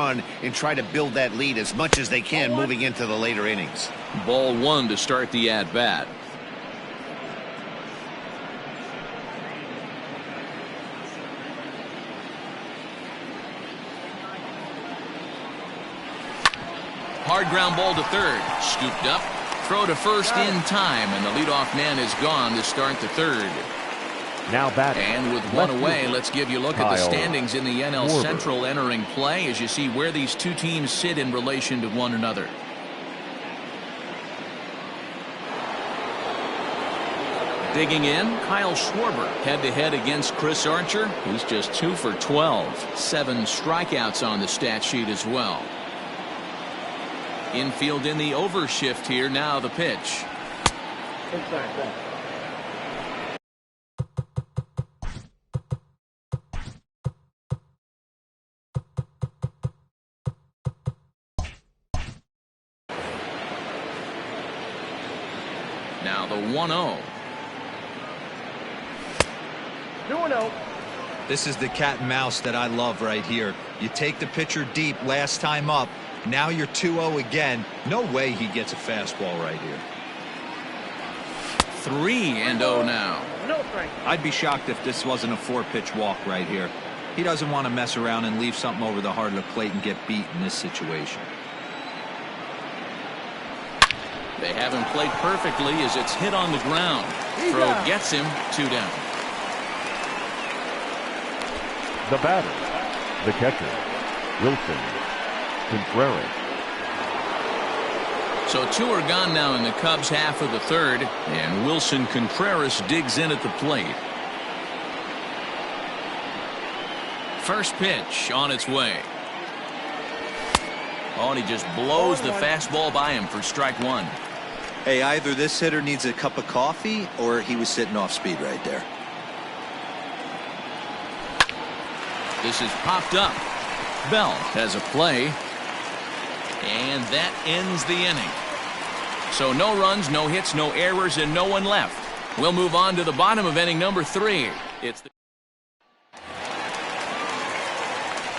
run and try to build that lead as much as they can moving into the later innings. Ball one to start the at-bat. Hard ground ball to third. Scooped up. Throw to first in time, and the leadoff man is gone to start the third. Now batting. And with one away, let's give you a look at the standings in the NL Central entering play as you see where these two teams sit in relation to one another. Digging in, Kyle Schwarber head-to-head against Chris Archer. He's just 2 for 12. 7 strikeouts on the stat sheet as well. Infield in the overshift here. Now the pitch. Now the 1-0. 2-0. This is the cat and mouse that I love right here. You take the pitcher deep last time up. Now you're 2-0 again. No way he gets a fastball right here. 3-0 now. I'd be shocked if this wasn't a 4-pitch walk right here. He doesn't want to mess around and leave something over the heart of the plate and get beat in this situation. They have him played perfectly as it's hit on the ground. Throw gets him. 2 down. The batter, the catcher, Wilson Contreras. So 2 are gone now in the Cubs half of the third, and Wilson Contreras digs in at the plate. First pitch on its way. Oh, and he just blows the fastball by him for strike 1. Hey, either this hitter needs a cup of coffee or he was sitting off speed right there. This is popped up. Bell has a play. And that ends the inning. So no runs, no hits, no errors, and no one left. We'll move on to the bottom of inning number 3.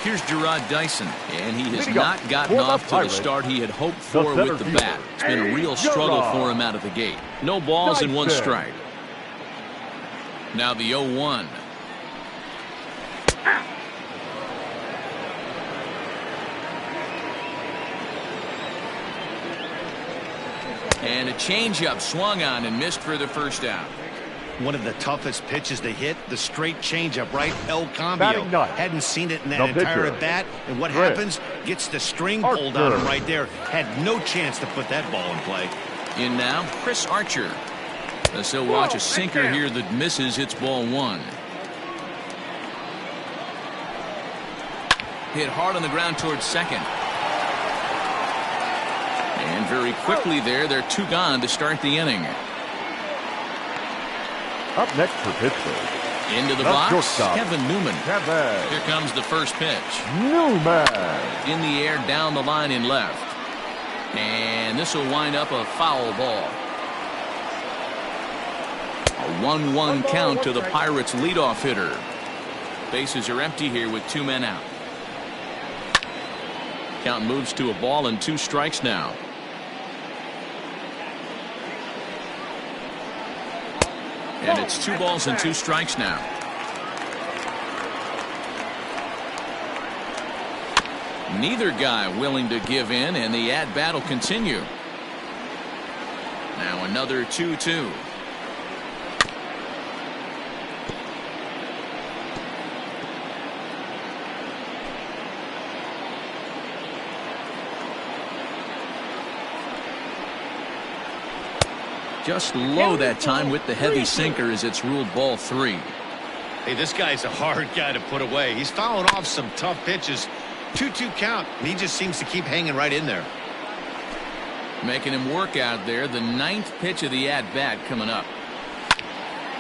Here's Gerard Dyson, and he has not gotten off to the start he had hoped for with the bat. It's been a real struggle for him out of the gate. No balls and 1 strike. Now the 0-1. And a changeup swung on and missed for the first out. One of the toughest pitches to hit, the straight changeup, right? El Cambio. Hadn't seen it in that entire at bat. And what happens? Gets the string pulled on him right there. Had no chance to put that ball in play. In now, Chris Archer. As he'll watch a sinker here that misses. It's ball 1. Hit hard on the ground towards second. And very quickly there, they're 2 gone to start the inning. Up next for Pittsburgh. Into the box, Kevin Newman. Here comes the first pitch. Newman. In the air, down the line in left. And this will wind up a foul ball. A 1-1 count to the Pirates' leadoff hitter. Bases are empty here with 2 men out. Count moves to a ball and 2 strikes now. And it's 2 balls and 2 strikes now. Neither guy willing to give in, and the at-bat will continue. Now another 2-2. Just low that time with the heavy sinker as it's ruled ball 3. Hey, this guy's a hard guy to put away. He's fouling off some tough pitches. 2-2 count, and he just seems to keep hanging right in there. Making him work out there. The 9th pitch of the at-bat coming up.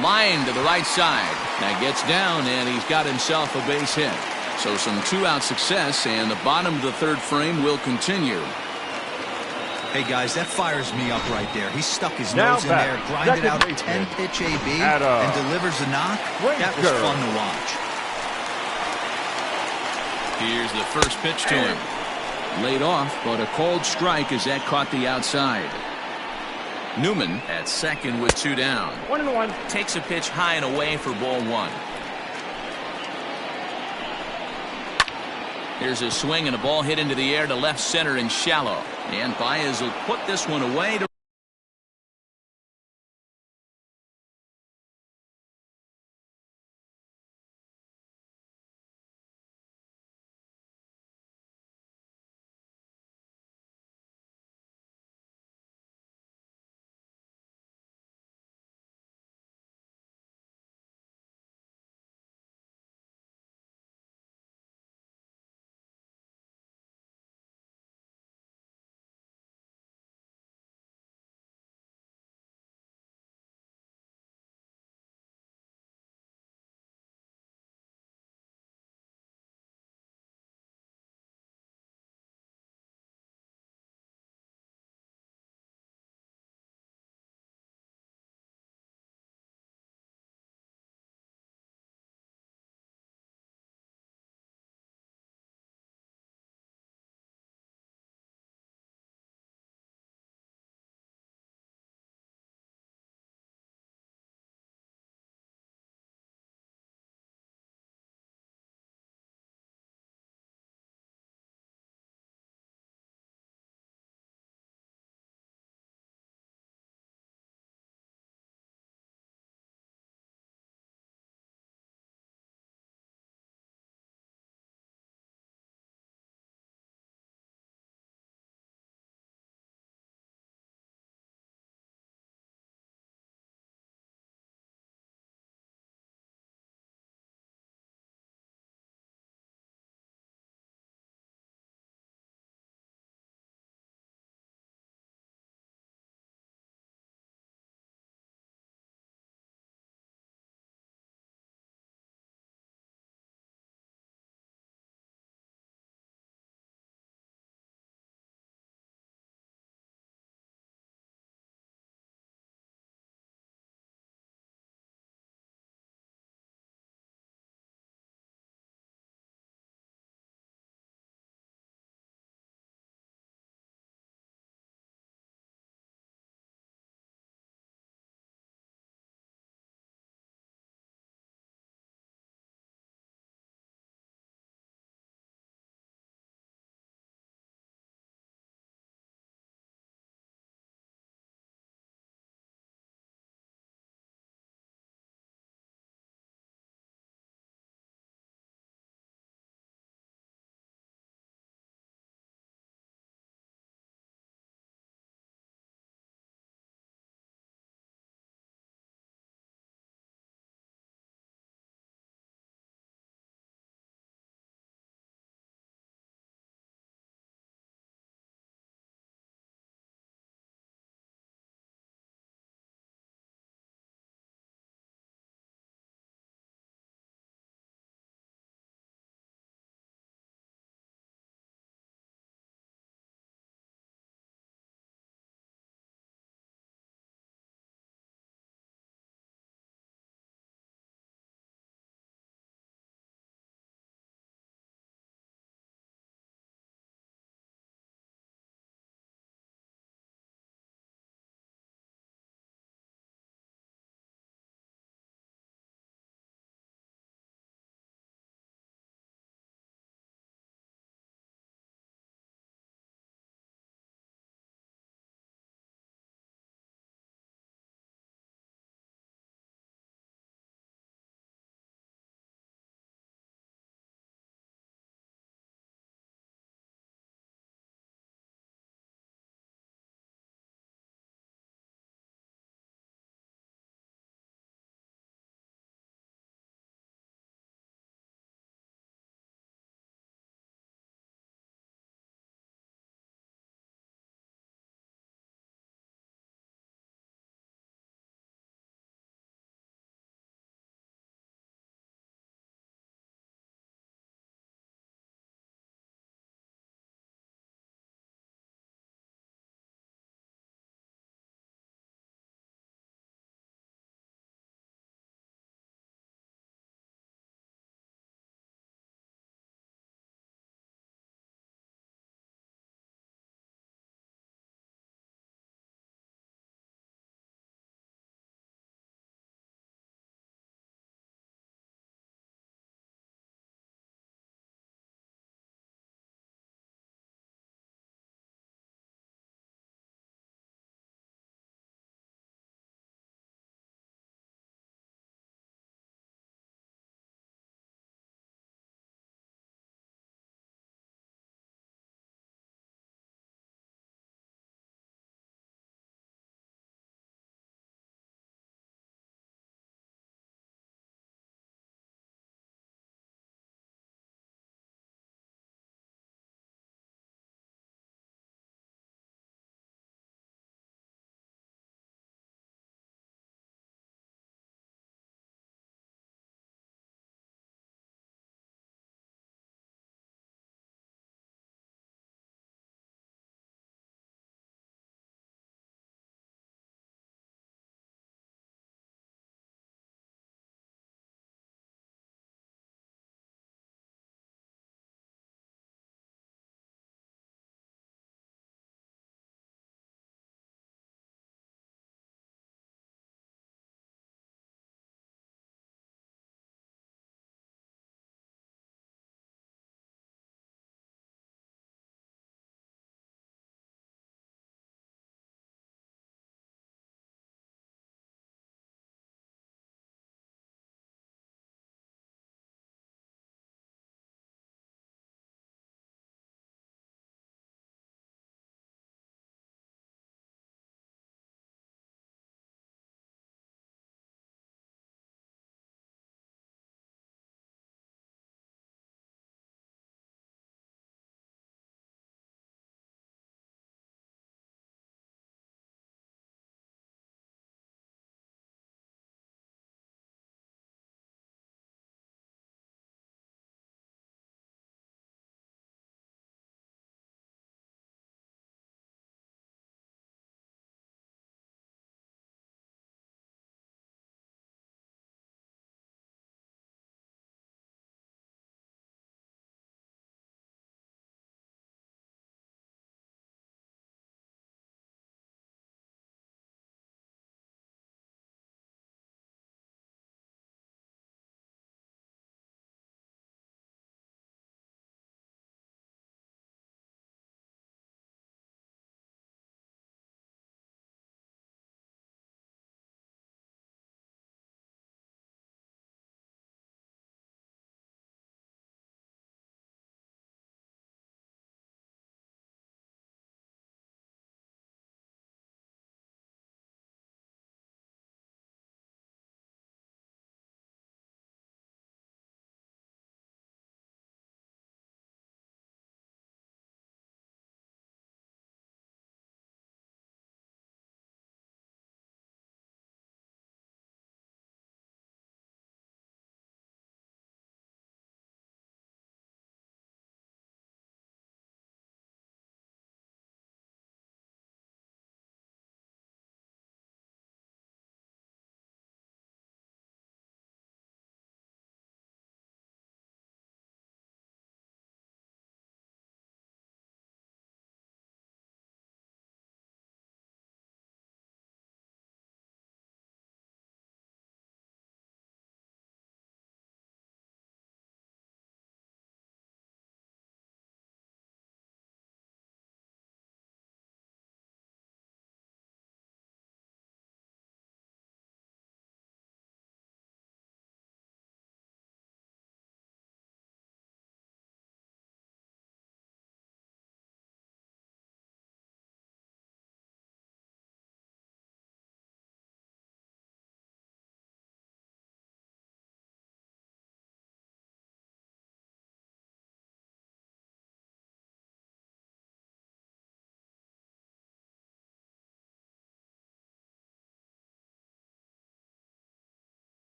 Line to the right side. That gets down, and he's got himself a base hit. So some 2-out success, and the bottom of the 3rd frame will continue. Hey, guys, that fires me up right there. He stuck his nose in there, grinded out a 10-pitch AB, and delivers a knock. That was fun to watch. Here's the first pitch to him. Laid off, but a called strike as that caught the outside. Newman at second with 2 down. 1-1. Takes a pitch high and away for ball 1. Here's a swing and a ball hit into the air to left center and shallow. And Baez will put this one away to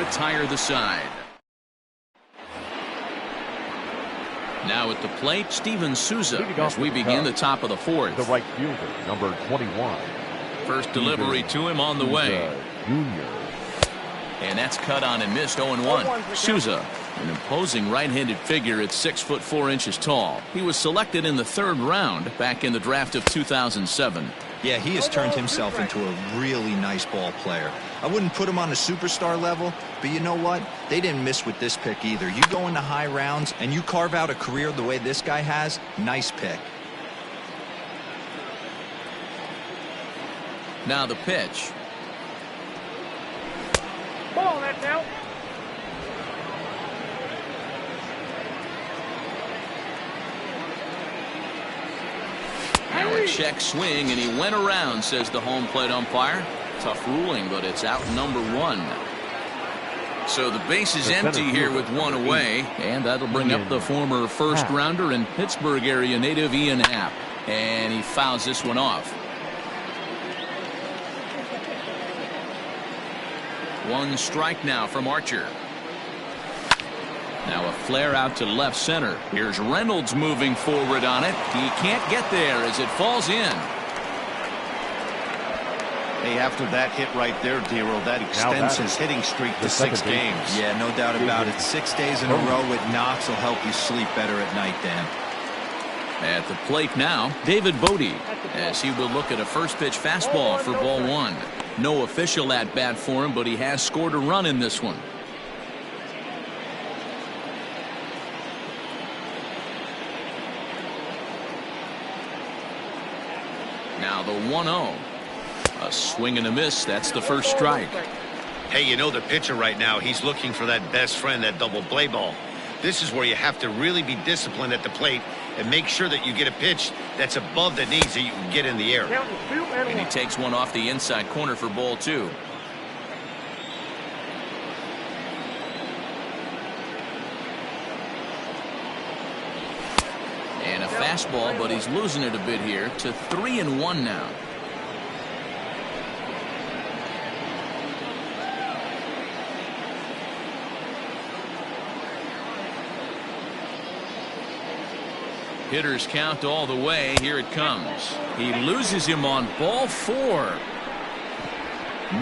retire the side. Now at the plate, Steven Souza as we begin the top of the fourth. The right fielder, number 21. First delivery to him on the way. Junior. And that's cut on and missed 0-1. Souza, an imposing right-handed figure at 6'4" tall. He was selected in the 3rd round back in the draft of 2007. Yeah, he has turned himself into a really nice ball player. I wouldn't put him on a superstar level, but you know what? They didn't miss with this pick either. You go into high rounds and you carve out a career the way this guy has, nice pick. Now the pitch. Ball, that's out. Now a check swing, and he went around, says the home plate umpire. Tough ruling, but it's out number 1. So the base is empty here with 1 away, and that'll bring up the former first rounder and Pittsburgh area native Ian Happ. And he fouls this one off. 1 strike now from Archer. Now a flare out to left center. Here's Reynolds moving forward on it. He can't get there as it falls in. Hey, after that hit right there, Dero, that extends his hitting streak to 6 games. Yeah, no doubt about it. 6 days in a row with knocks will help you sleep better at night, Dan. At the plate now, David Bodie, as he will look at a first pitch fastball for ball 1. No official at bat for him, but he has scored a run in this one. Now the 1-0. A swing and a miss. That's the first strike. Hey, you know the pitcher right now, he's looking for that best friend, that double play ball. This is where you have to really be disciplined at the plate and make sure that you get a pitch that's above the knees that you can get in the air. And he takes one off the inside corner for ball 2. And a fastball, but he's losing it a bit here to 3-1 now. Hitters count all the way. Here it comes. He loses him on ball 4.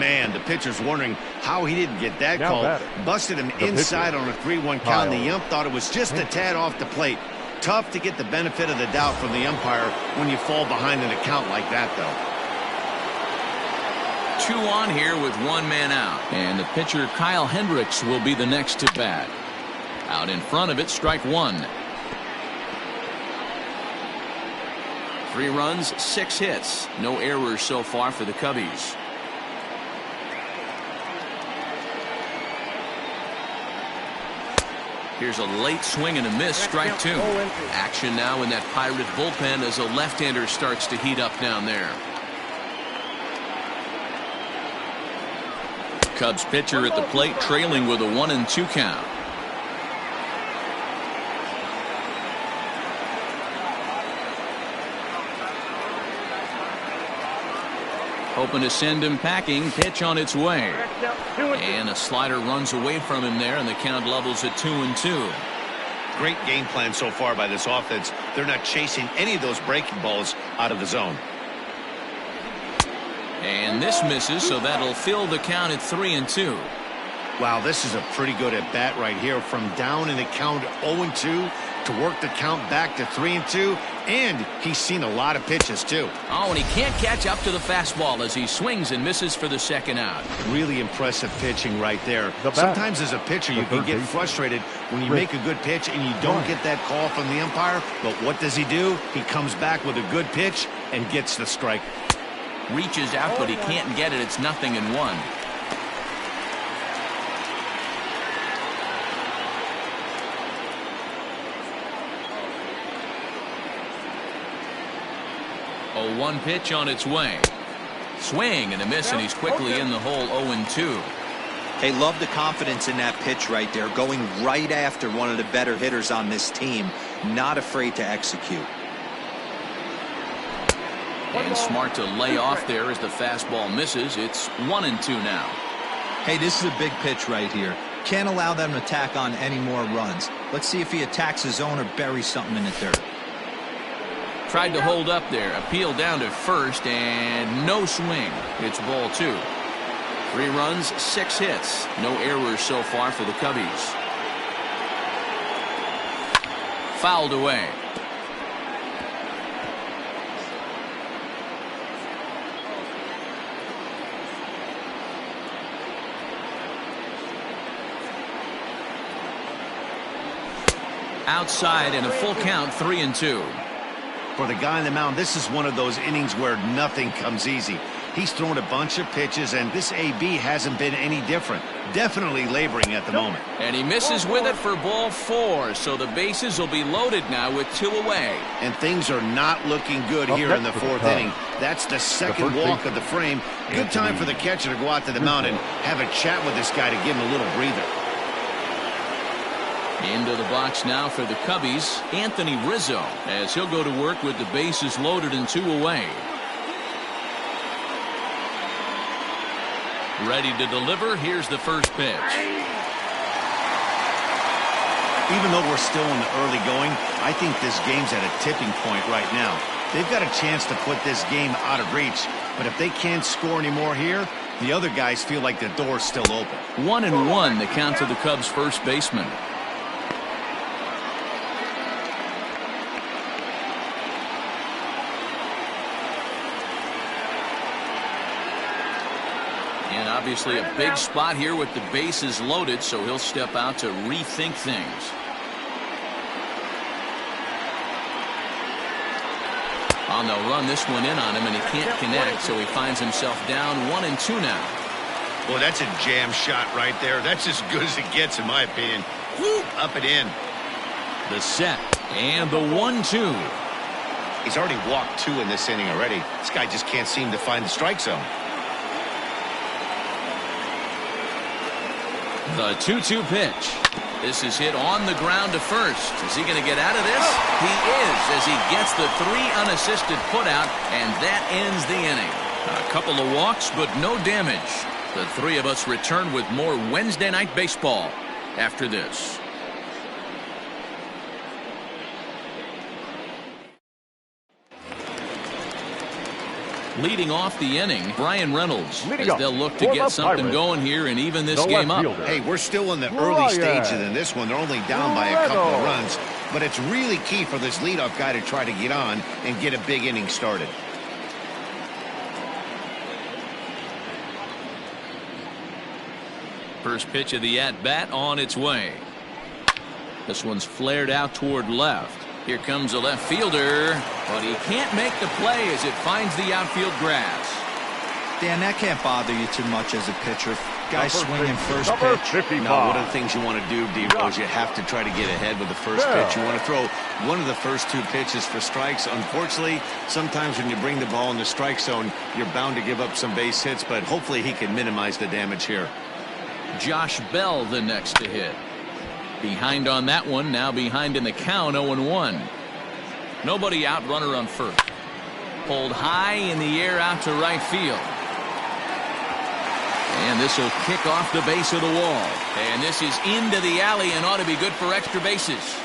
Man, the pitcher's wondering how he didn't get that call. Busted him inside on a 3-1 count, and the ump thought it was just a tad off the plate. Tough to get the benefit of the doubt from the umpire when you fall behind in a count like that, though. 2 on here with 1 man out. And the pitcher, Kyle Hendricks, will be the next to bat. Out in front of it, strike 1. 3 runs, 6 hits. No errors so far for the Cubbies. Here's a late swing and a miss, strike 2. Action now in that Pirate bullpen as a left-hander starts to heat up down there. Cubs pitcher at the plate trailing with a 1-2 count. Hoping to send him packing. Pitch on its way. And a slider runs away from him there, and the count levels at 2-2. Great game plan so far by this offense. They're not chasing any of those breaking balls out of the zone. And this misses, so that'll fill the count at 3-2. Wow, this is a pretty good at bat right here. From down in the count 0-2 to work the count back to 3-2, and he's seen a lot of pitches too. Oh, and he can't catch up to the fastball as he swings and misses for the second out. Really impressive pitching right there. Sometimes as a pitcher you can get frustrated when you make a good pitch and you don't get that call from the umpire, but what does he do? He comes back with a good pitch and gets the strike. Reaches out, but he can't get it. It's 0-1. A 1 pitch on its way. Swing and a miss, and he's quickly in the hole. 0-2. Hey, love the confidence in that pitch right there. Going right after one of the better hitters on this team. Not afraid to execute. And smart to lay off there as the fastball misses. It's 1-2 now. Hey, this is a big pitch right here. Can't allow them to tack on any more runs. Let's see if he attacks his zone or buries something in the dirt. Tried to hold up there. Appeal down to first, and no swing. It's ball 2. 3 runs, 6 hits. No errors so far for the Cubbies. Fouled away. Outside and a full count, 3-2. For the guy on the mound, this is one of those innings where nothing comes easy. He's thrown a bunch of pitches, and this AB hasn't been any different. Definitely laboring at the moment. And he misses with it for ball 4, so the bases will be loaded now with 2 away. And things are not looking good here in the 4th inning. That's the second walk of the frame. Good time for the catcher to go out to the mound and have a chat with this guy to give him a little breather. Into the box now for the Cubbies, Anthony Rizzo, as he'll go to work with the bases loaded and 2 away. Ready to deliver. Here's the first pitch. Even though we're still in the early going, I think this game's at a tipping point right now. They've got a chance to put this game out of reach, but if they can't score anymore here, the other guys feel like the door's still open. 1-1 the count to the Cubs' first baseman. And obviously a big spot here with the bases loaded, so he'll step out to rethink things. On the run this one in on him, and he can't connect, so he finds himself down 1-2 now. Well, that's a jam shot right there. That's as good as it gets, in my opinion. Whoop, up and in. The set and the 1-2. He's already walked 2 in this inning already. This guy just can't seem to find the strike zone. The 2-2 pitch. This is hit on the ground to first. Is he going to get out of this? He is, as he gets the 3 unassisted putout, and that ends the inning. A couple of walks, but no damage. The 3 of us return with more Wednesday Night Baseball after this. Leading off the inning, Brian Reynolds, as they'll look to get something going here and even this game up. Hey, we're still in the early stages in this one. They're only down by a couple of runs, but it's really key for this leadoff guy to try to get on and get a big inning started. First pitch of the at-bat on its way. This one's flared out toward left. Here comes a left fielder, but he can't make the play as it finds the outfield grass. Dan, that can't bother you too much as a pitcher. Guy swinging first pitch. No, one of the things you want to do, Debo, is you have to try to get ahead with the first pitch. You want to throw one of the first 2 pitches for strikes. Unfortunately, sometimes when you bring the ball in the strike zone, you're bound to give up some base hits, but hopefully he can minimize the damage here. Josh Bell the next to hit. Behind on that one, now behind in the count, 0-1. Nobody out, runner on first. Pulled high in the air out to right field. And this will kick off the base of the wall. And this is into the alley and ought to be good for extra bases.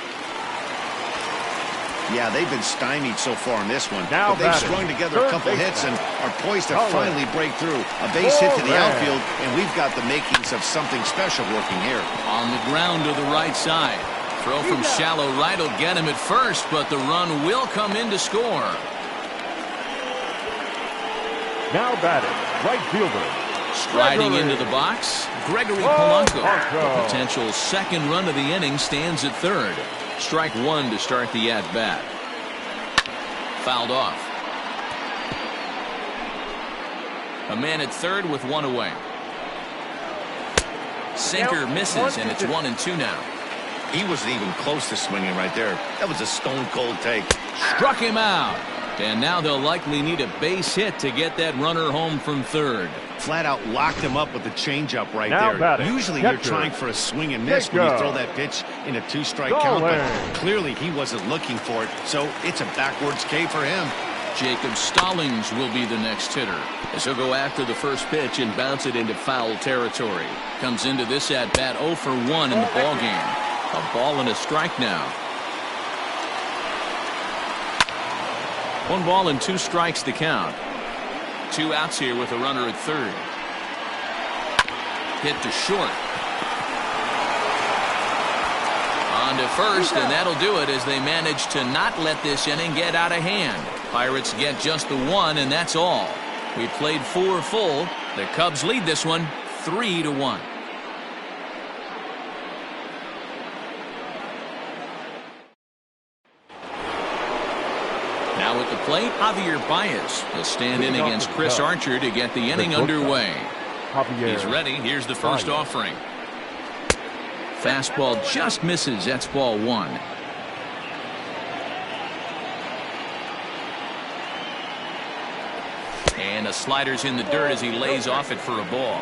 Yeah, they've been stymied so far in this one. But they've strung together a couple hits and are poised to finally break through. A base hit to the outfield, and we've got the makings of something special working here. On the ground to the right side. Throw from shallow right will get him at first, but the run will come in to score. Now batting, right fielder. Striding into the box, Gregory Polanco. The potential second run of the inning stands at third. Strike 1 to start the at-bat. Fouled off. A man at third with 1 away. Sinker misses, and it's 1-2 now. He wasn't even close to swinging right there. That was a stone-cold take. Struck him out. And now they'll likely need a base hit to get that runner home from third. Flat out locked him up with a changeup right there. Usually you're trying for a swing and miss when you throw that pitch in a 2-strike count, but clearly he wasn't looking for it, so it's a backwards K for him. Jacob Stallings will be the next hitter, as he'll go after the first pitch and bounce it into foul territory. Comes into this at bat 0 for 1 in the ball game. A ball and a strike now. 1 ball and 2 strikes to count. 2 outs here with a runner at third. Hit to short. On to first, and that'll do it as they manage to not let this inning get out of hand. Pirates get just the 1, and that's all. We played 4 full. The Cubs lead this one 3-1. Now at the plate, Javier Baez will stand in against Chris Archer to get the inning underway. He's ready. Here's the first offering. Fastball just misses. That's ball 1. And a slider's in the dirt as he lays off it for a ball.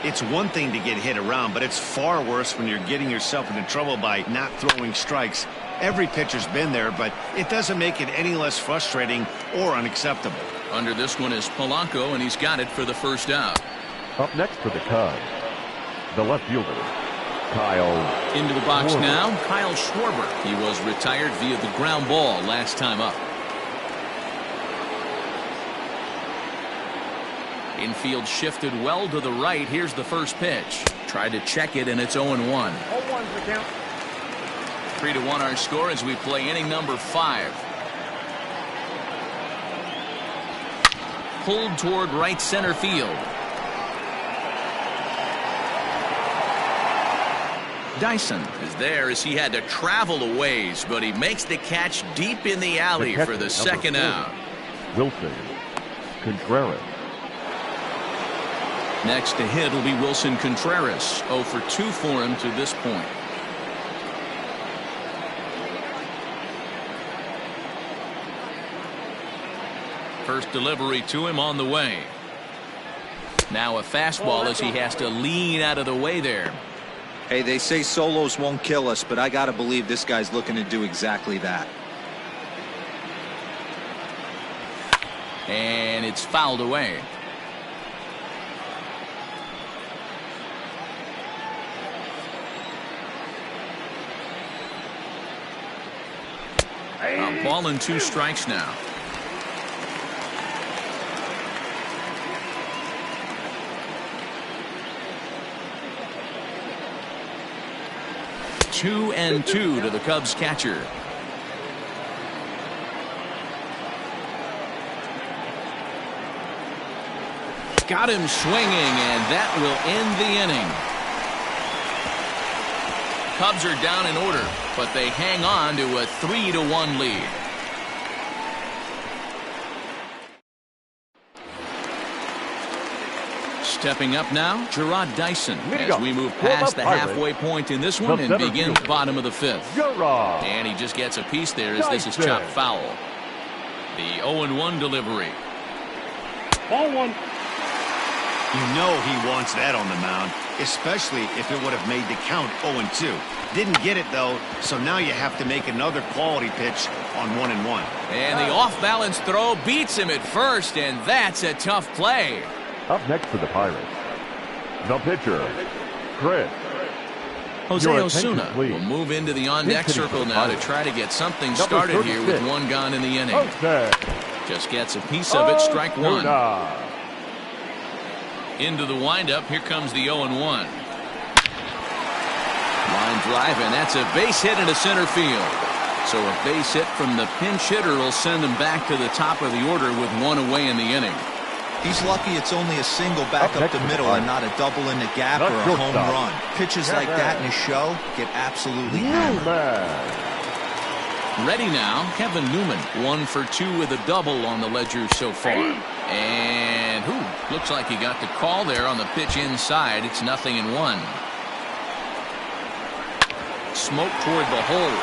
It's one thing to get hit around, but it's far worse when you're getting yourself into trouble by not throwing strikes. Every pitcher's been there, but it doesn't make it any less frustrating or unacceptable. Under this one is Polanco, and he's got it for the first out. Up next for the Cubs, the left fielder, Kyle. Into the box Schwarber. now, Kyle Schwarber. He was retired via the ground ball last time up. Infield shifted well to the right. Here's the first pitch. Tried to check it, and it's 0-1. 0-1's the count. 3-1 our score as we play inning number 5. Pulled toward right center field. Dyson is there as he had to travel a ways, but he makes the catch deep in the alley for the second out. Wilson Contreras. Next to hit will be Wilson Contreras. 0 for 2 for him to this point. First delivery to him on the way. Now a fastball as he has to lean out of the way there. Hey, they say solos won't kill us, but I got to believe this guy's looking to do exactly that. And it's fouled away. A ball and 2 strikes now. Two and 2 to the Cubs catcher. Got him swinging, and that will end the inning. Cubs are down in order, but they hang on to a 3-1 lead. Stepping up now, Gerard Dyson, as we move past the halfway point in this one and begin the bottom of the 5th. And he just gets a piece there as this is chopped foul. The 0-1 delivery. 0-1. You know he wants that on the mound, especially if it would have made the count 0-2. Didn't get it, though, so now you have to make another quality pitch on 1-1. And the off-balance throw beats him at first, and that's a tough play. Up next for the Pirates, the pitcher, Chris. Jose Osuna will move into the on-deck circle now to try to get something started here with 1 gone in the inning. Just gets a piece of it, strike 1. Into the windup, here comes the 0-1. Line drive, and that's a base hit into center field. So a base hit from the pinch hitter will send him back to the top of the order with 1 away in the inning. He's lucky it's only a single back up the middle and not a double in the gap or a home run. Pitches like that in a show get absolutely hammered. Ready now, Kevin Newman, 1 for 2 with a double on the ledger so far. And looks like he got the call there on the pitch inside. It's 0-1. Smoke toward the hole.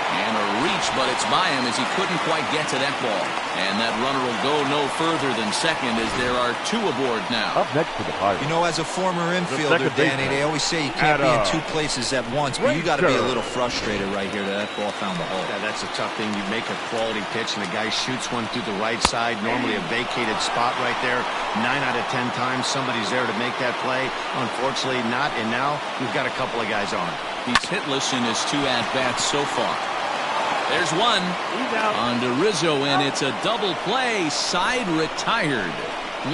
And a reach, but it's by him as he couldn't quite get to that ball. And that runner will go no further than second as there are two aboard now. Up next for the Pirates. You know, as a former infielder, Danny, they always say you can't be in two places at once, but you got to be a little frustrated right here that ball found the hole. Yeah, that's a tough thing. You make a quality pitch and the guy shoots one through the right side, normally a vacated spot right there. 9 out of 10 times somebody's there to make that play. Unfortunately not, and now we've got a couple of guys on. He's hitless in his 2 at-bats so far. There's one on to Rizzo, and it's a double play. Side retired.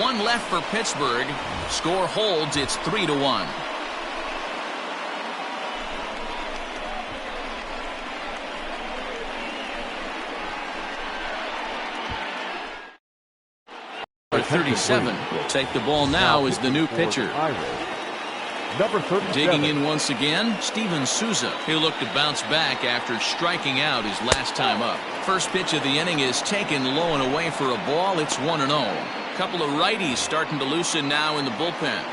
One left for Pittsburgh. Score holds. It's 3-1. Number 37 will take the ball now as the new pitcher. Number 37. Digging in once again, Steven Souza. He'll look to bounce back after striking out his last time up. First pitch of the inning is taken low and away for a ball. It's 1-0. Couple of righties starting to loosen now in the bullpen.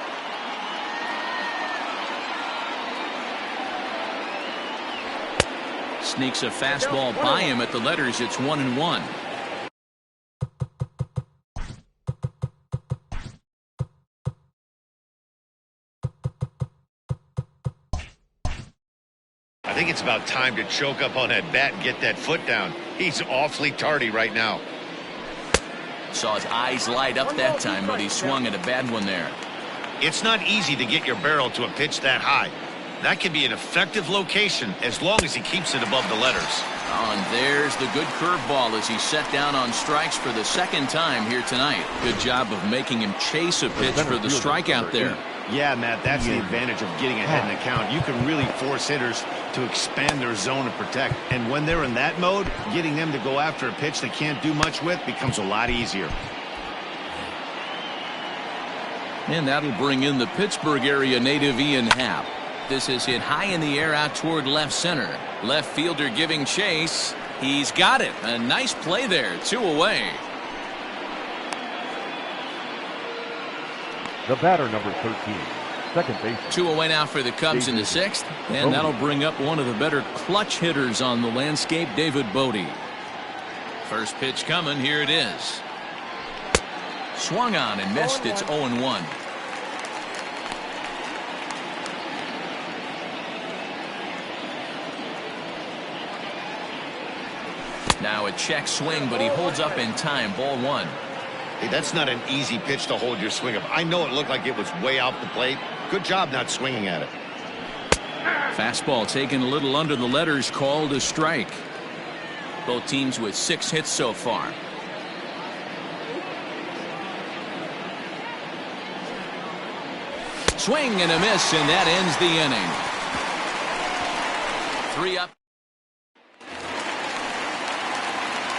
Sneaks a fastball by him at the letters. It's 1-1. I think it's about time to choke up on that bat and get that foot down. He's awfully tardy right now. Saw his eyes light up that time, but he swung at a bad one there. It's not easy to get your barrel to a pitch that high. That can be an effective location as long as he keeps it above the letters. Oh, and there's the good curveball as he's set down on strikes for the second time here tonight. Good job of making him chase a pitch for the strikeout there. Yeah, Matt, that's the advantage of getting ahead in the count. You can really force hitters to expand their zone and protect. And when they're in that mode, getting them to go after a pitch they can't do much with becomes a lot easier. And that'll bring in the Pittsburgh area native Ian Happ. This is hit high in the air out toward left center. Left fielder giving chase. He's got it. A nice play there. 2 away. The batter, number 13, second base. 2 away now for the Cubs in the 6th. And that'll bring up one of the better clutch hitters on the landscape, David Bodie. First pitch coming. Here it is. Swung on and missed. It's 0-1. Now a check swing, but he holds up in time. Ball 1. Hey, that's not an easy pitch to hold your swing of. I know it looked like it was way off the plate. Good job not swinging at it. Fastball taken a little under the letters, called a strike. Both teams with 6 hits so far. Swing and a miss, and that ends the inning. 3 up.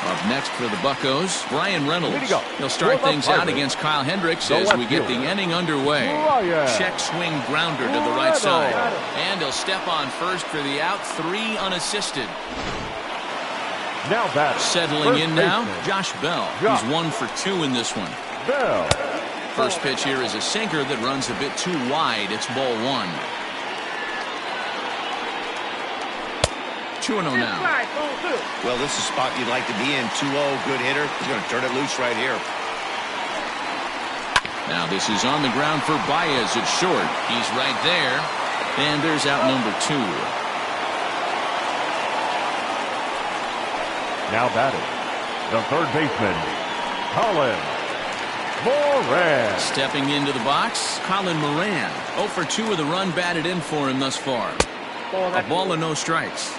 Up next for the Buccos, Brian Reynolds. He'll start things out against Kyle Hendricks as we get the inning underway. Check swing grounder to the right side. And he'll step on first for the out. 3 unassisted. Now batting. Settling in now, Josh Bell. He's 1 for 2 in this one. Bell. First pitch here is a sinker that runs a bit too wide. It's ball 1. 2-0 now. Well, this is a spot you'd like to be in. 2-0, good hitter. He's going to turn it loose right here. Now this is on the ground for Baez at short. He's right there. And there's out number 2. Now batting, the third baseman, Colin Moran. Stepping into the box, Colin Moran. 0 for 2 with a run batted in for him thus far. A ball and no strikes.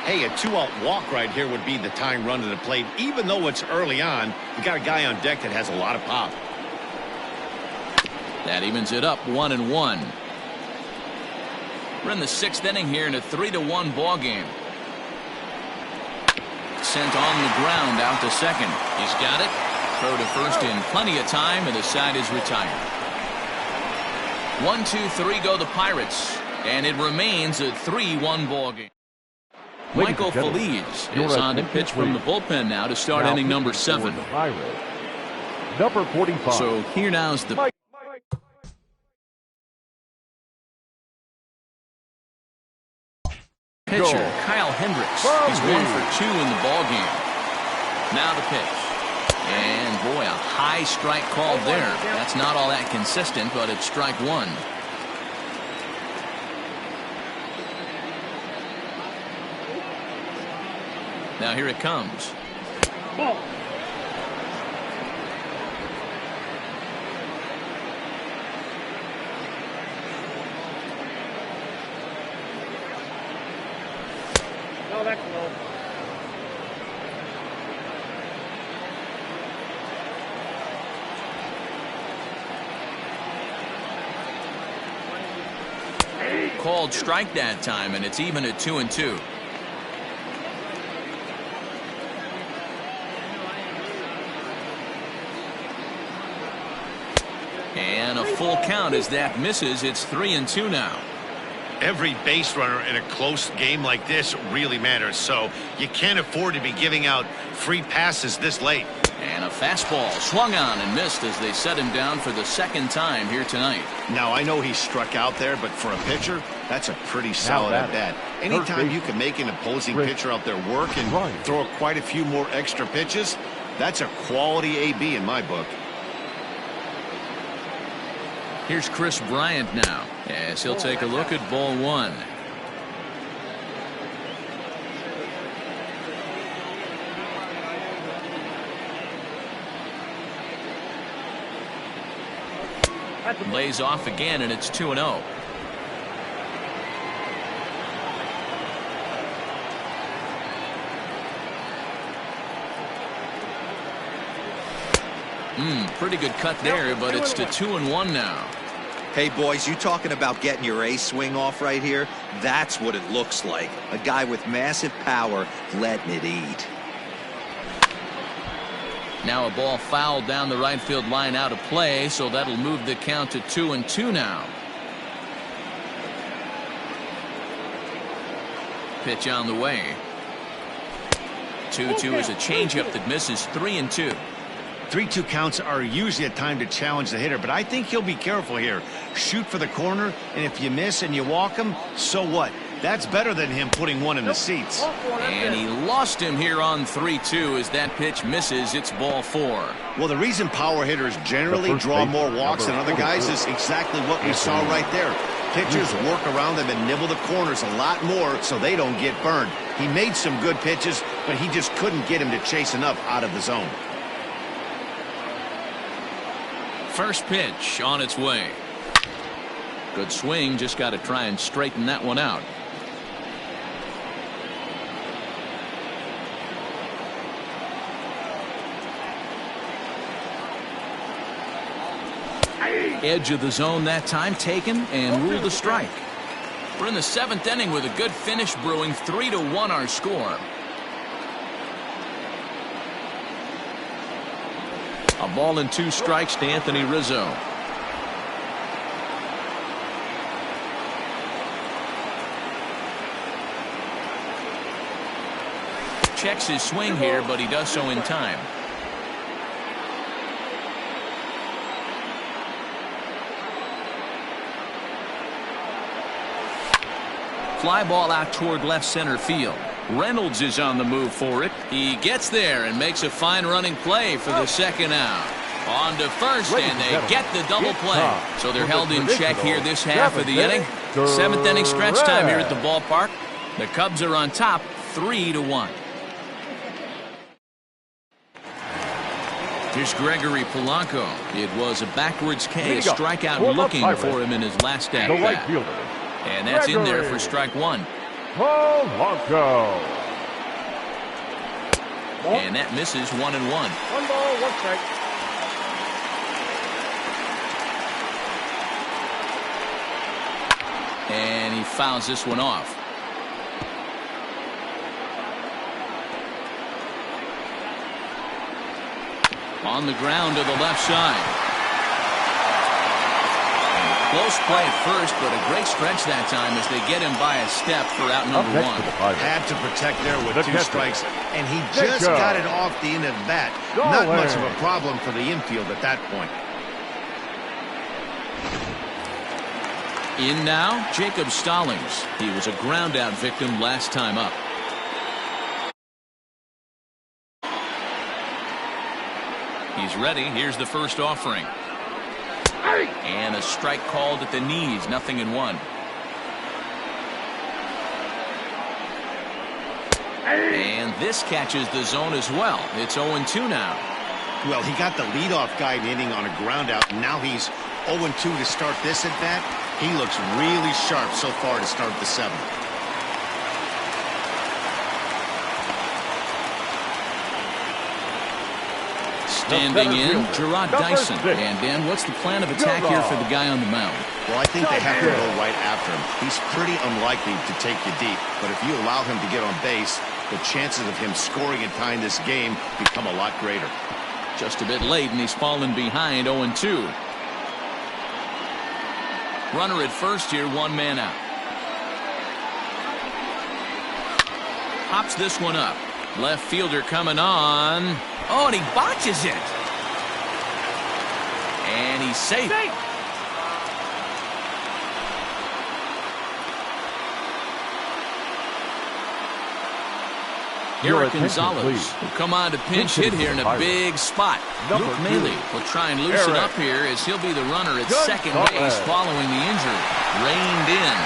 Hey, a 2-out walk right here would be the tying run to the plate. Even though it's early on, you got a guy on deck that has a lot of pop. That evens it up 1-1. We're in the 6th inning here in a 3-1 ball game. Sent on the ground out to second. He's got it. Throw to first in plenty of time, and the side is retired. 1-2-3 go the Pirates, and it remains a 3-1 ball game. Michael Feliz is on to pitch from the bullpen now to start inning number 7. Number 45. So here now's the Pitcher Kyle Hendricks. He's 1 for 2 in the ball game. Now the pitch. And boy, a high strike called there. That's not all that consistent, but it's strike 1. Now here it comes. Ball. No, that's low. Called strike that time, and it's even at 2-2. And a full count as that misses. It's 3-2 now. Every base runner in a close game like this really matters, so you can't afford to be giving out free passes this late. And a fastball swung on and missed as they set him down for the 2nd time here tonight. Now, I know he struck out there, but for a pitcher, that's a pretty solid at bat. Anytime you can make an opposing pitcher out there work and throw quite a few more extra pitches, that's a quality AB in my book. Here's Chris Bryant now, as he'll take a look at ball 1. Lays off again, and it's 2-0. Pretty good cut there, but it's to 2-1 now. Hey, boys, you talking about getting your A swing off right here? That's what it looks like. A guy with massive power letting it eat. Now a ball fouled down the right field line out of play, so that'll move the count to 2-2 now. Pitch on the way. 2-2 is a changeup that misses. 3-2. 3-2 counts are usually a time to challenge the hitter, but I think he'll be careful here. Shoot for the corner, and if you miss and you walk him, so what? That's better than him putting one in the seats. And he lost him here on 3-2 as that pitch misses. It's ball 4. Well, the reason power hitters generally draw more walks than other guys is exactly what we saw right there. Pitchers work around them and nibble the corners a lot more so they don't get burned. He made some good pitches, but he just couldn't get him to chase enough out of the zone. First pitch on its way. Good swing, just got to try and straighten that one out. Edge of the zone that time taken and ruled a strike. We're in the 7th inning with a good finish brewing. 3-1 our score. A ball and 2 strikes to Anthony Rizzo. Checks his swing here, but he does so in time. Fly ball out toward left center field. Reynolds is on the move for it. He gets there and makes a fine running play for the 2nd out. On to first, and they get the double play. So they're held in check here this half of the inning. 7th inning stretch time here at the ballpark. The Cubs are on top, 3-1. Here's Gregory Polanco. It was a backwards K, a strikeout looking for him in his last at bat. And that's in there for strike 1. Polanco. And that misses 1-1. 1 ball, 1 strike. And he fouls this one off. On the ground to the left side. Close play at first, but a great stretch that time as they get him by a step for out number 1. Had to protect there with 2 strikes, and he just got it off the end of the bat. Not much of a problem for the infield at that point. In now, Jacob Stallings. He was a ground out victim last time up. He's ready. Here's the first offering. And a strike called at the knees. 0-1. And this catches the zone as well. It's 0-2 now. Well, he got the leadoff guy inning on a ground out. And now he's 0-2 to start this at bat. He looks really sharp so far to start the 7th. Standing in, Gerard Dyson. And Dan, what's the plan of attack here for the guy on the mound? Well, I think they have to go right after him. He's pretty unlikely to take you deep, but if you allow him to get on base, the chances of him scoring and tying this game become a lot greater. Just a bit late, and he's fallen behind 0-2. Runner at first here, 1 man out. Hops this one up. Left fielder coming on. Oh, and he botches it. And he's safe. Eric Gonzalez will come on to pinch hit here in a big spot. Luke Maile will try and loosen up here as he'll be the runner at second base following the injury. Reined in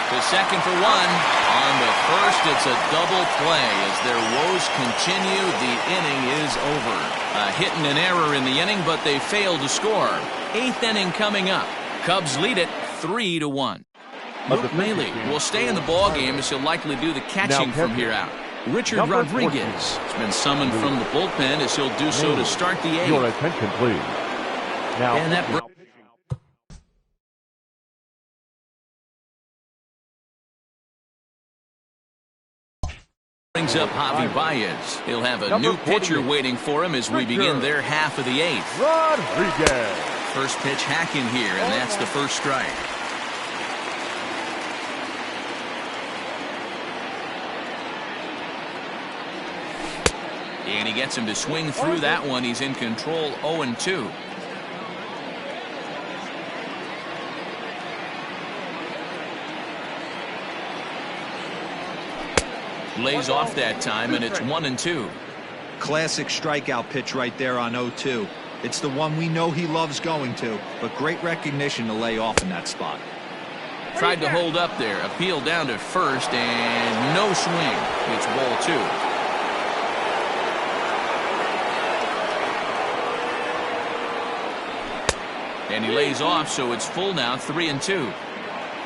to second for 1. On the first, it's a double play as their woes continue. The inning is over. A hit and an error in the inning, but they failed to score. 8th inning coming up. Cubs lead it 3-1. Luke Maile will stay in the ballgame as he'll likely do the catching from here out. Richard Rodriguez has been summoned from the bullpen as he'll do so to start the 8th. Your attention, please. Now, and that brings up Javi Baez. He'll have a new pitcher waiting for him as we begin their half of the 8th. Rodriguez. First pitch hacking here, and that's the first strike. And he gets him to swing through that one. He's in control, 0-2. Lays off that time, and it's 1-2. Classic strikeout pitch right there on 0-2. It's the one we know he loves going to, but great recognition to lay off in that spot. Tried to hold up there. Appeal down to first, and no swing. It's ball 2. And he lays off, so it's full now, 3-2.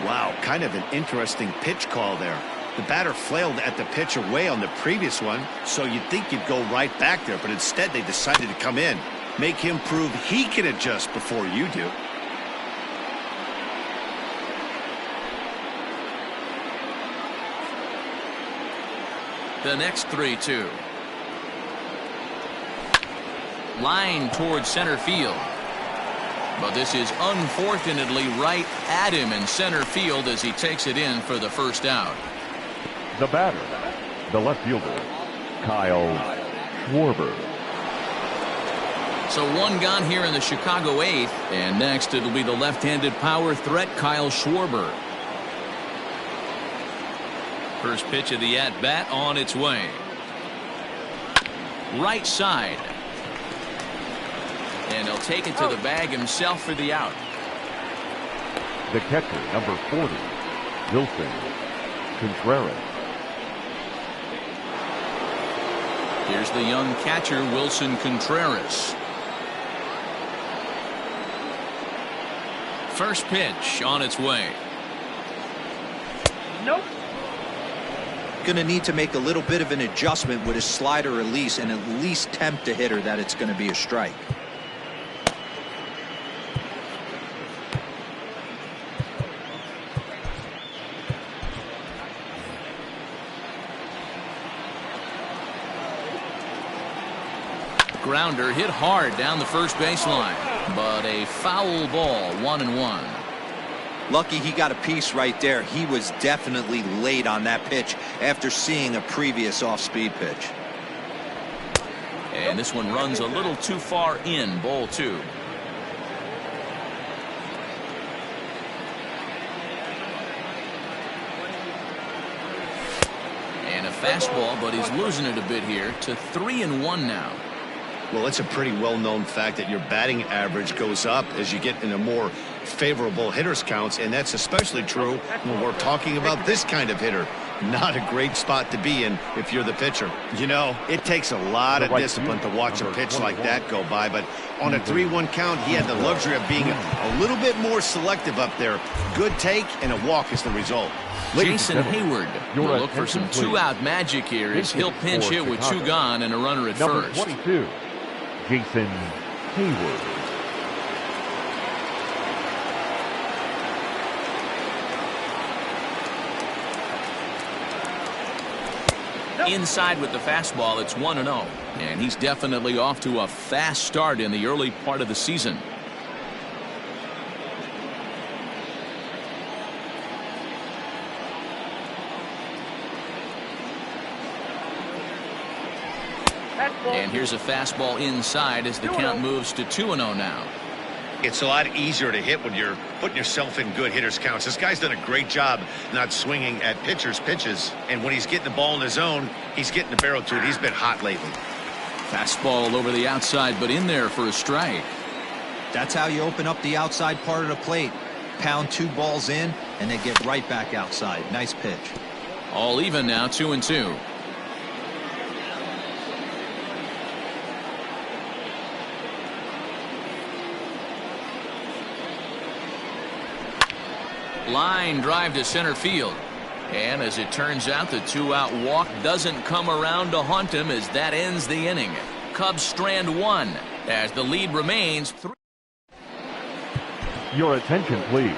Wow, kind of an interesting pitch call there. The batter flailed at the pitch away on the previous one, so you'd think you'd go right back there, but instead they decided to come in. Make him prove he can adjust before you do. The next 3-2. Line towards center field. But this is unfortunately right at him in center field as he takes it in for the first out. The batter, the left fielder, Kyle Schwarber. So 1 gone here in the Chicago 8th, and next it'll be the left-handed power threat, Kyle Schwarber. First pitch of the at-bat on its way. Right side. And he'll take it to the bag himself for the out. The catcher, number 40, Wilson Contreras. Here's the young catcher, Wilson Contreras. First pitch on its way. Nope. Going to need to make a little bit of an adjustment with his slider release and at least tempt the hitter that it's going to be a strike. Grounder hit hard down the first baseline, but a foul ball, 1-1. Lucky he got a piece right there. He was definitely late on that pitch after seeing a previous off-speed pitch. And this one runs a little too far in, ball 2. fastball, but he's losing it a bit here to 3-1 now. Well, it's a pretty well-known fact that your batting average goes up as you get into more favorable hitters counts, and that's especially true when we're talking about this kind of hitter. Not a great spot to be in if you're the pitcher. You know, it takes a lot of discipline to watch a pitch like that go by, but on a 3-1 count, he had the luxury of being a little bit more selective up there. Good take and a walk is the result. Jason Hayward will look for some two-out magic here as he'll pinch hit with 2 gone and a runner at first. Number 22, Jason Hayward. Inside with the fastball, it's 1-0. And he's definitely off to a fast start in the early part of the season. And here's a fastball inside as the count moves to 2-0 now. It's a lot easier to hit when you're putting yourself in good hitters counts. This guy's done a great job not swinging at pitchers' pitches. And when he's getting the ball in his zone, he's getting the barrel to it. He's been hot lately. Fastball over the outside, but in there for a strike. That's how you open up the outside part of the plate. Pound 2 balls in, and they get right back outside. Nice pitch. All even now, 2-2. Line drive to center field. And as it turns out, the 2-out walk doesn't come around to haunt him as that ends the inning. Cubs strand 1 as the lead remains 3. Your attention, please.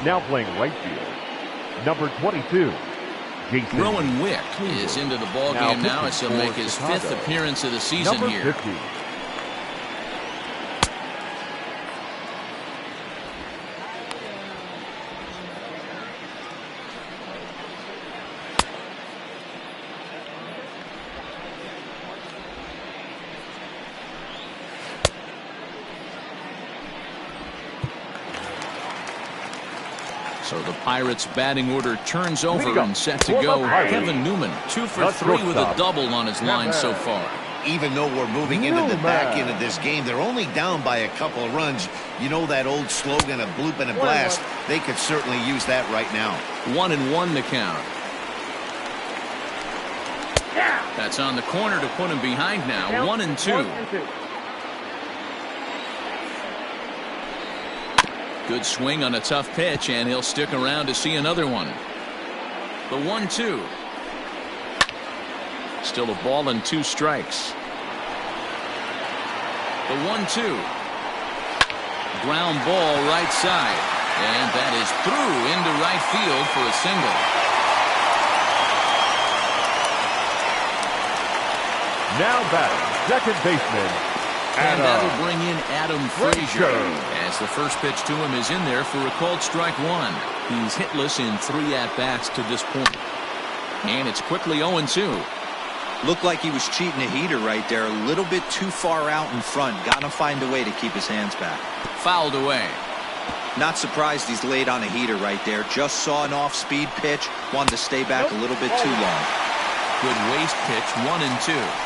Now playing right field, number 22, Jason Rowan Wick is into the ballgame now as he'll make his 5th appearance of the season number here. 50. So the Pirates batting order turns over and set to go. Kevin Newman 2 for 3 with a double on his line so far. Even though we're moving into the back end of this game, they're only down by a couple of runs. You know that old slogan, a bloop and a blast. They could certainly use that right now. 1-1 the count. That's on the corner to put him behind now. 1-2. Good swing on a tough pitch, and he'll stick around to see another one. The 1-2. Still a ball and 2 strikes. The 1-2. Ground ball right side. And that is through into right field for a single. Now batting, second baseman. And that'll bring in Adam Frazier as the first pitch to him is in there for a called strike 1. He's hitless in 3 at-bats to this point. And it's quickly 0-2. Looked like he was cheating a heater right there. A little bit too far out in front. Got to find a way to keep his hands back. Fouled away. Not surprised he's laid on a heater right there. Just saw an off-speed pitch. Wanted to stay back a little bit too long. Good waste pitch, 1-2.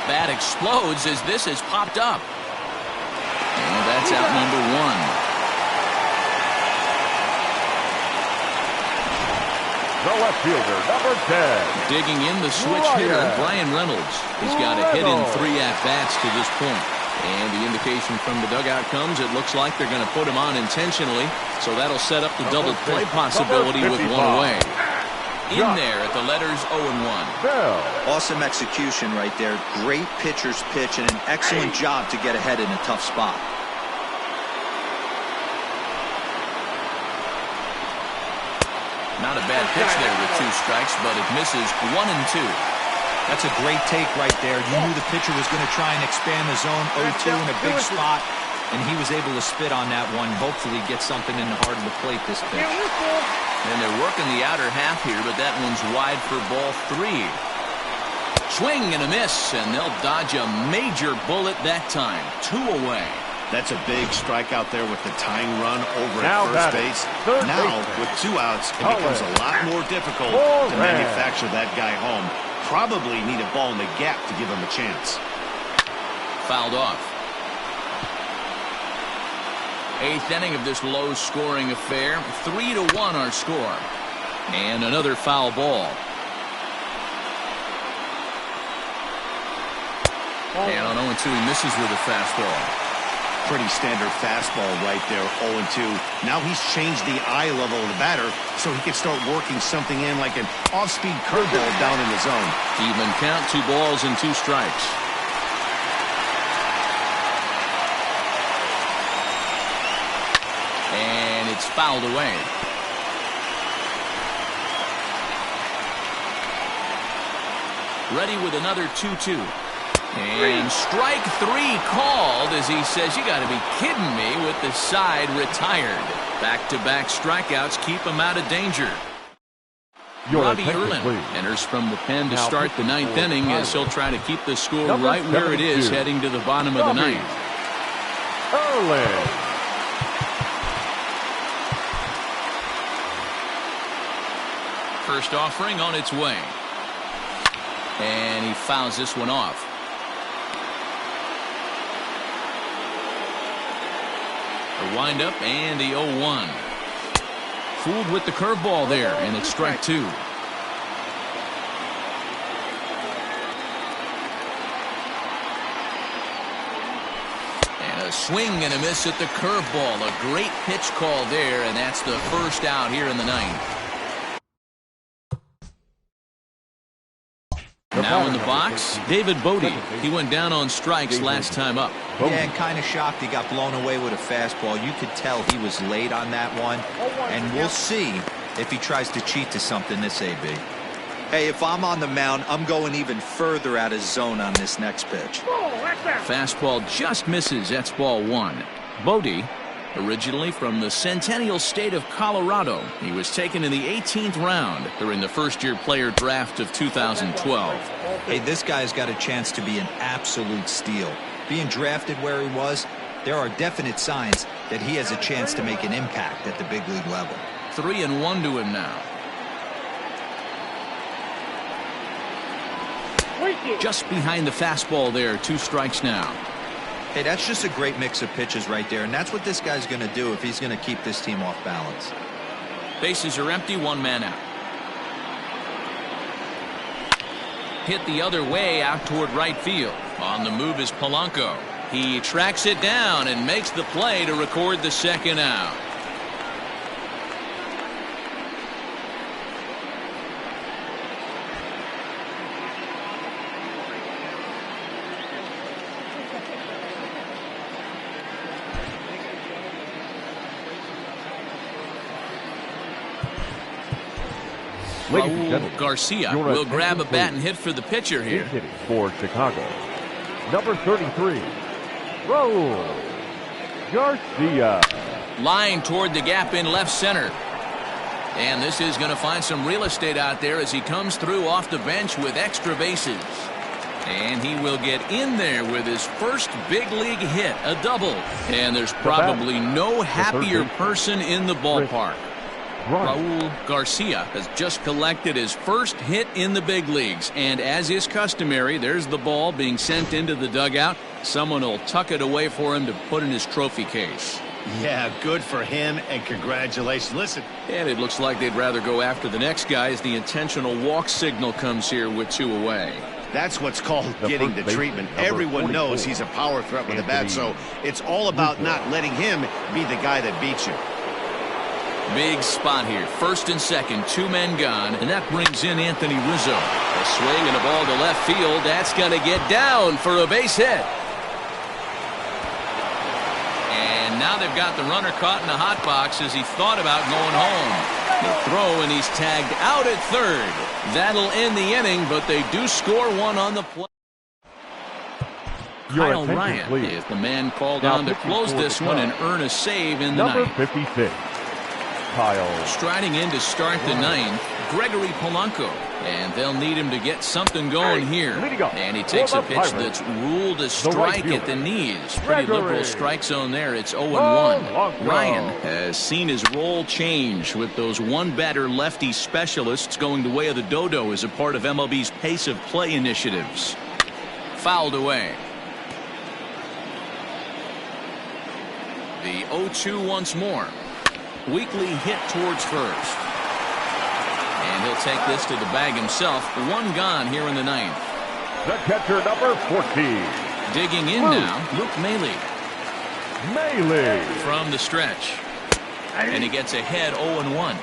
Bat explodes as this has popped up. And that's out number 1. The left fielder, number 10. Digging in the switch hitter, Brian Reynolds. He's got a hit in 3 at-bats to this point. And the indication from the dugout comes, it looks like they're going to put him on intentionally. So that'll set up the double play possibility with 1 away. In there at the letters 0-1. Awesome execution right there. Great pitcher's pitch and an excellent job to get ahead in a tough spot. Not a bad pitch there with 2 strikes, but it misses 1-2. That's a great take right there. You knew the pitcher was going to try and expand the zone. 0-2 in a big spot, and he was able to spit on that one. Hopefully get something in the heart of the plate this pitch. And they're working the outer half here, but that one's wide for ball 3. Swing and a miss, and they'll dodge a major bullet that time. 2 away. That's a big strikeout there with the tying run over at first base. Now, with 2 outs, it becomes a lot more difficult to manufacture that guy home. Probably need a ball in the gap to give him a chance. Fouled off. 8th inning of this low-scoring affair. 3-1 our score. And another foul ball. And on 0-2, he misses with a fastball. Pretty standard fastball right there, 0-2. Now he's changed the eye level of the batter so he can start working something in like an off-speed curveball down in the zone. Even count, 2 balls and 2 strikes. And it's fouled away. Ready with another 2-2. And strike 3 called as he says, you got to be kidding me, with the side retired. Back-to-back strikeouts keep him out of danger. Robbie Erlin enters from the pen to start the 9th inning as he'll try to keep the score right where it is heading to the bottom of the 9th. Erlin. First offering on its way. And he fouls this one off. The windup and the 0-1. Fooled with the curveball there, and it's strike 2. And a swing and a miss at the curveball. A great pitch call there, and that's the first out here in the 9th. Now in the box, David Bodie. He went down on strikes last time up. Yeah, kind of shocked he got blown away with a fastball. You could tell he was late on that one. And we'll see if he tries to cheat to something this AB. Hey, if I'm on the mound, I'm going even further out of zone on this next pitch. Fastball just misses. That's ball 1. Bodie, originally from the Centennial State of Colorado, he was taken in the 18th round during the first-year player draft of 2012. Hey, this guy's got a chance to be an absolute steal. Being drafted where he was, there are definite signs that he has a chance to make an impact at the big league level. 3-1 to him now. Just behind the fastball there. 2 strikes now. Hey, that's just a great mix of pitches right there, and that's what this guy's going to do if he's going to keep this team off balance. Bases are empty, 1 man out. Hit the other way out toward right field. On the move is Polanco. He tracks it down and makes the play to record the 2nd out. Raul Garcia will grab a bat and hit for the pitcher here. For Chicago, number 33, Raul Garcia. Line toward the gap in left center. And this is going to find some real estate out there as he comes through off the bench with extra bases. And he will get in there with his first big league hit, a double. And there's probably no happier person in the ballpark. Raul Garcia has just collected his first hit in the big leagues, and as is customary, there's the ball being sent into the dugout. Someone will tuck it away for him to put in his trophy case. Yeah, good for him, and congratulations. Listen. And it looks like they'd rather go after the next guy as the intentional walk signal comes here with 2 away. That's what's called getting the treatment. Everyone knows he's a power threat with the bat, so it's all about not letting him be the guy that beats you. Big spot here. 1st and 2nd, 2 men gone, and that brings in Anthony Rizzo. A swing and a ball to left field. That's going to get down for a base hit. And now they've got the runner caught in the hot box as he thought about going home. The throw, and he's tagged out at 3rd. That'll end the inning, but they do score 1 on the play. Kyle Ryan is the man called on to close this one and earn a save in the 9th. Number 56. Kyle. Striding in to start the 9th, Gregory Polanco. And they'll need him to get something going here. And he takes a pitch that's ruled a strike at the knees. Pretty liberal strike zone there. It's 0-1. Ryan has seen his role change with those one-batter lefty specialists going the way of the dodo as a part of MLB's pace of play initiatives. Fouled away. The 0-2 once more. Weakly hit towards first. And he'll take this to the bag himself. One gone here in the ninth. The catcher, number 14. Digging in now, Luke Maile. From the stretch. And he gets ahead 0-1.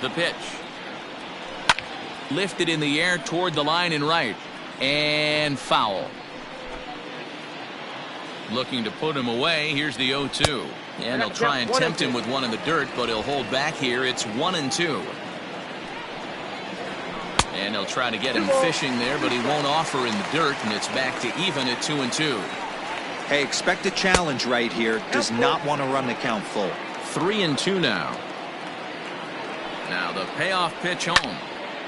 The pitch. Lifted in the air toward the line and right. And foul. Looking to put him away. Here's the 0-2. And he'll try and tempt him with one in the dirt, but he'll hold back here. It's 1-2. And he'll try to get him fishing there, but he won't offer in the dirt, and it's back to even at 2-2. Hey, expect a challenge right here. Does not want to run the count full. 3-2 now. Now the payoff pitch home.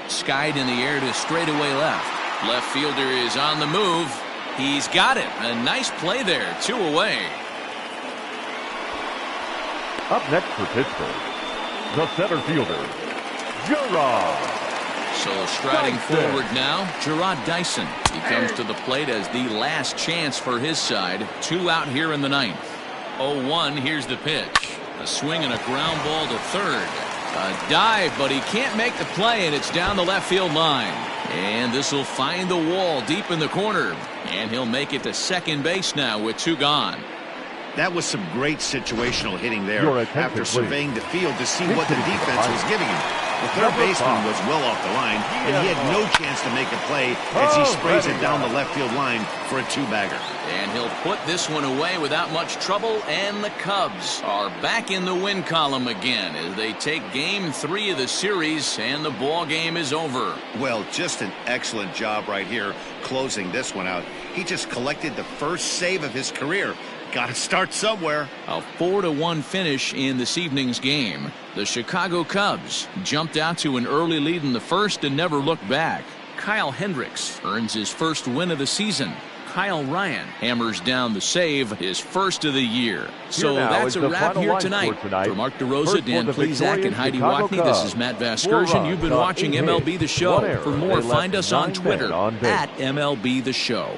Skied in the air to straightaway left. Left fielder is on the move. He's got it. A nice play there. 2 away. Up next for Pittsburgh, the center fielder, Gerard. So striding forward now, Gerard Dyson. He comes to the plate as the last chance for his side. 2 out here in the ninth. 0-1. Here's the pitch. A swing and a ground ball to third. A dive, but he can't make the play, and it's down the left field line. And this will find the wall deep in the corner. And he'll make it to second base now with 2 gone. That was some great situational hitting there after please. surveying the field to see what the defense was giving him. The third baseman was well off the line, and he had no chance to make a play as he sprays it down the left field line for a 2-bagger. And he'll put this one away without much trouble, and the Cubs are back in the win column again as they take game 3 of the series, and the ball game is over. Well, just an excellent job right here closing this one out. He just collected the first save of his career. Got to start somewhere. A 4-1 finish in this evening's game. The Chicago Cubs jumped out to an early lead in the first and never looked back. Kyle Hendricks earns his first win of the season. Kyle Ryan hammers down the save, his first of the year. So that's a wrap here tonight. For Mark DeRosa, Dan Plesac, and Heidi Wackney, this is Matt Vasgersian. You've been watching MLB The Show. For more, find us on Twitter at MLB The Show.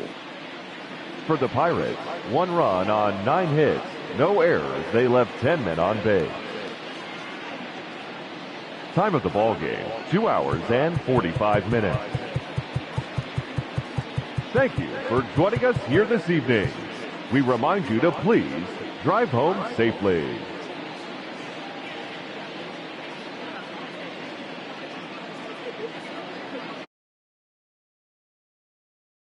For the Pirates, 1 run on 9 hits, no errors. They left 10 men on base. Time of the ball game, 2 hours and 45 minutes. Thank you for joining us here this evening. We remind you to please drive home safely.